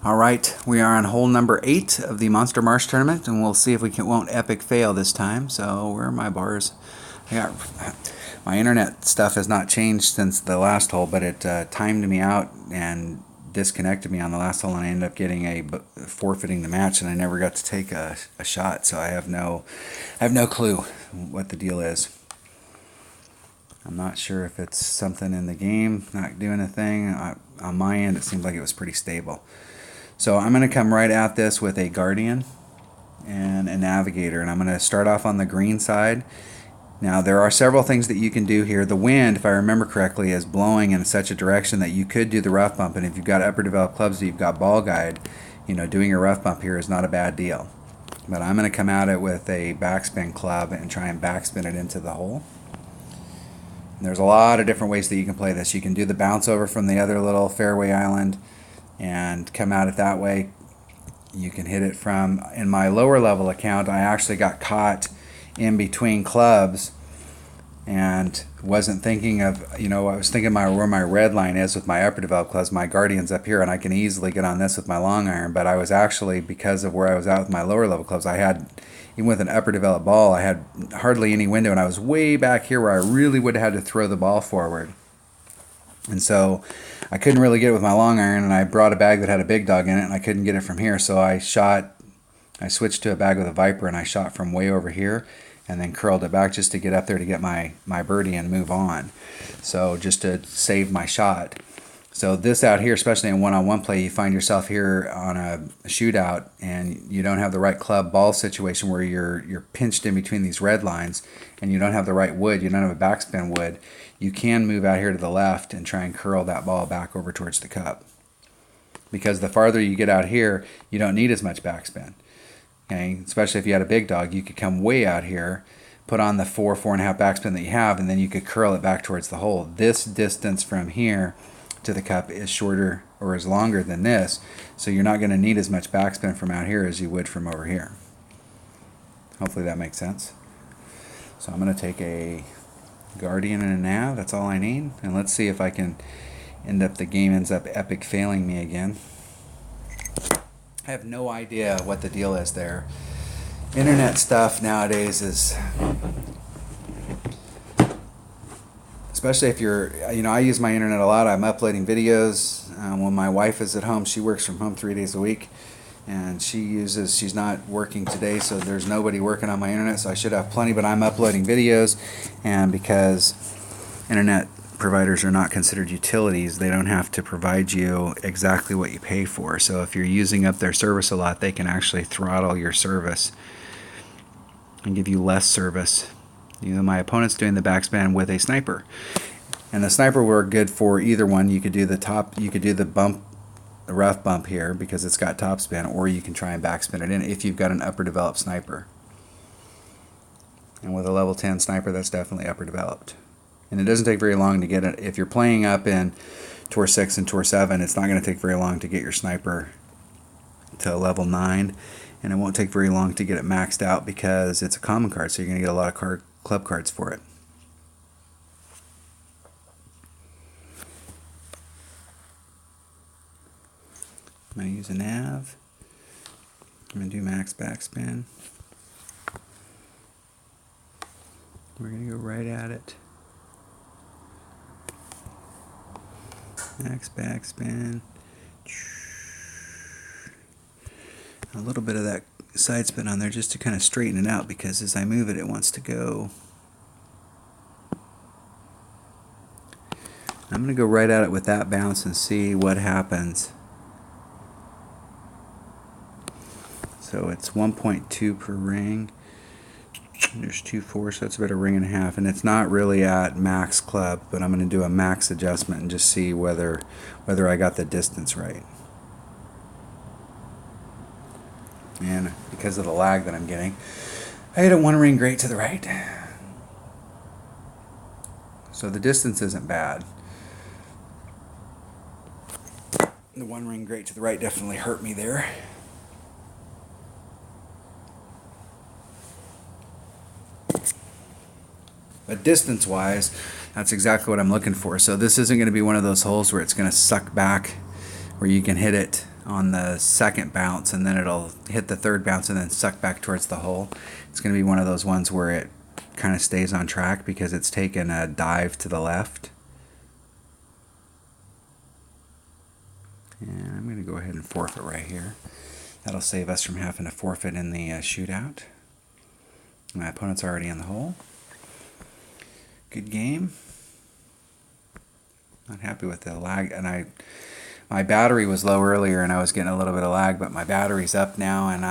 Alright, we are on hole number 8 of the Monster Marsh tournament, and we'll see if we won't epic fail this time. So, where are my bars? My internet stuff has not changed since the last hole, but it timed me out and disconnected me on the last hole, and I ended up getting forfeiting the match, and I never got to take a shot. So I have no clue what the deal is. I'm not sure if it's something in the game not doing a thing. On my end, it seemed like it was pretty stable. So I'm going to come right at this with a Guardian and a Navigator, and I'm going to start off on the green side. Now there are several things that you can do here. The wind, if I remember correctly, is blowing in such a direction that you could do the rough bump, and if you've got upper developed clubs that you've got ball guide, doing a rough bump here is not a bad deal. But I'm going to come at it with a backspin club and try and backspin it into the hole. And there's a lot of different ways that you can play this. You can do the bounce over from the other little fairway island and come at it that way. You can hit it from, in my lower level account, I actually got caught in between clubs and wasn't thinking of, I was thinking where my red line is with my upper developed clubs. My Guardian's up here, and I can easily get on this with my long iron, but I was actually, because of where I was at with my lower level clubs, I had, even with an upper developed ball, I had hardly any window, and I was way back here where I really would have had to throw the ball forward. And so I couldn't really get it with my long iron, and I brought a bag that had a big dog in it, and I couldn't get it from here. So I switched to a bag with a Viper, and I shot from way over here and then curled it back just to get up there to get my birdie and move on. So just to save my shot. So this out here, especially in one-on-one play, you find yourself here on a shootout and you don't have the right club ball situation where you're pinched in between these red lines and you don't have the right wood, you don't have a backspin wood. You can move out here to the left and try and curl that ball back over towards the cup. Because the farther you get out here, you don't need as much backspin. Okay? Especially if you had a big dog, you could come way out here, put on the 4.5 backspin that you have, and then you could curl it back towards the hole. This distance from here to the cup is shorter or is longer than this, so you're not going to need as much backspin from out here as you would from over here. Hopefully that makes sense. So I'm going to take a Guardian and a Nav. That's all I need, and let's see if I can the game ends up epic failing me again. I have no idea what the deal is there. Internet stuff nowadays is, especially if you're, I use my internet a lot. I'm uploading videos. When my wife is at home, she works from home 3 days a week, and she's not working today, so there's nobody working on my internet, so I should have plenty, but I'm uploading videos, and because internet providers are not considered utilities, they don't have to provide you exactly what you pay for. So if you're using up their service a lot, they can actually throttle your service and give you less service. My opponent's doing the backspin with a sniper, and the sniper were good for either one. You could do the rough bump here because it's got topspin, or you can try and backspin it in if you've got an upper developed sniper. And with a level 10 sniper, that's definitely upper developed. And it doesn't take very long to get it. If you're playing up in Tour 6 and Tour 7, it's not going to take very long to get your sniper to level 9. And it won't take very long to get it maxed out because it's a common card, so you're going to get a lot of club cards for it. I'm going to use a Nav. I'm going to do max backspin. We're going to go right at it. Max backspin. A little bit of that side spin on there just to kind of straighten it out, because as I move it, it wants to go. I'm going to go right at it with that bounce and see what happens. So it's 1.2 per ring. There's 2.4, so that's about a ring and a half, and it's not really at max club, but I'm going to do a max adjustment and just see whether I got the distance right. And because of the lag that I'm getting, I hit it one ring great to the right. So the distance isn't bad. The one ring great to the right definitely hurt me there. But distance-wise, that's exactly what I'm looking for. So this isn't going to be one of those holes where it's going to suck back, where you can hit it on the second bounce, and then it'll hit the third bounce and then suck back towards the hole. It's going to be one of those ones where it kind of stays on track because it's taken a dive to the left. And I'm going to go ahead and forfeit right here. That'll save us from having to forfeit in the shootout. My opponent's already in the hole. Good game. Not happy with the lag, and my battery was low earlier, and I was getting a little bit of lag, but my battery's up now, and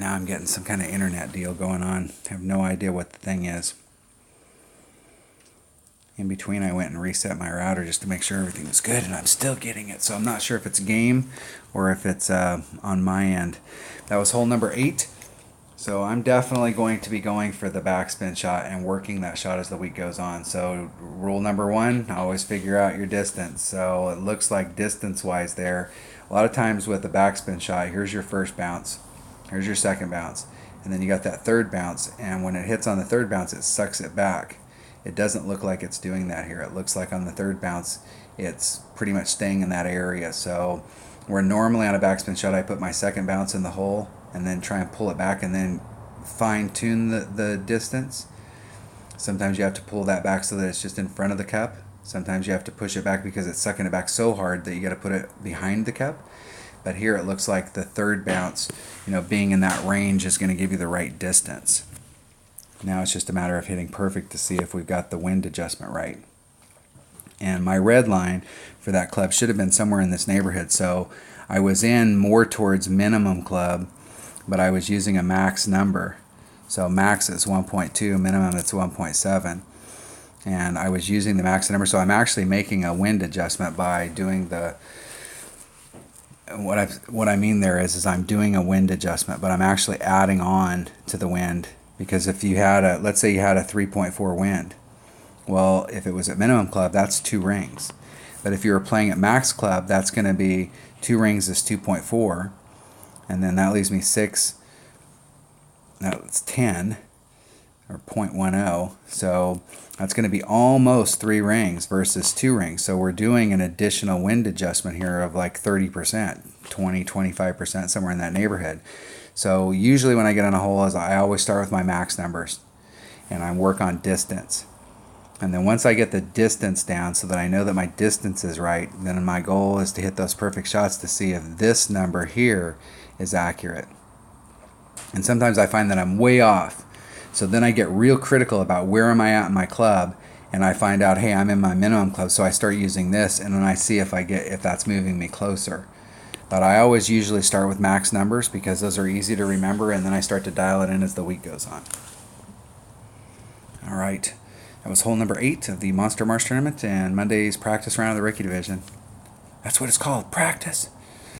now I'm getting some kind of internet deal going on. I have no idea what the thing is. In between, I went and reset my router just to make sure everything was good, and I'm still getting it. So I'm not sure if it's game or if it's on my end. That was hole number 8. So I'm definitely going to be going for the backspin shot and working that shot as the week goes on. So rule number 1, always figure out your distance. So it looks like distance-wise there. A lot of times with the backspin shot, here's your first bounce, here's your second bounce, and then you got that third bounce, and when it hits on the third bounce, it sucks it back. It doesn't look like it's doing that here. It looks like on the third bounce, it's pretty much staying in that area. So where normally on a backspin shot, I put my second bounce in the hole and then try and pull it back and then fine-tune the distance. Sometimes you have to pull that back so that it's just in front of the cup. Sometimes you have to push it back because it's sucking it back so hard that you got to put it behind the cup. But here it looks like the third bounce, being in that range is going to give you the right distance. Now it's just a matter of hitting perfect to see if we've got the wind adjustment right. And my red line for that club should have been somewhere in this neighborhood. So I was in more towards minimum club, but I was using a max number. So max is 1.2, minimum it's 1.7. And I was using the max number, so I'm actually making a wind adjustment by doing the, what I mean there is I'm doing a wind adjustment, but I'm actually adding on to the wind. Because if you had let's say you had a 3.4 wind, well, if it was at minimum club, that's 2 rings. But if you were playing at max club, that's going to be 2 rings is 2.4, and then that leaves me 6. No, it's 10 or 0.10. So that's going to be almost 3 rings versus 2 rings. So we're doing an additional wind adjustment here of like 30%, 20, 25%, somewhere in that neighborhood. So usually when I get on a hole, I always start with my max numbers and I work on distance. And then once I get the distance down so that I know that my distance is right, then my goal is to hit those perfect shots to see if this number here is accurate. And sometimes I find that I'm way off. So then I get real critical about where am I at in my club, and I find out, hey, I'm in my minimum club, so I start using this, and then I see if that's moving me closer. But I always usually start with max numbers because those are easy to remember, and then I start to dial it in as the week goes on. All right, that was hole number 8 of the Monster Marsh tournament and Monday's practice round of the rookie division. That's what it's called, practice.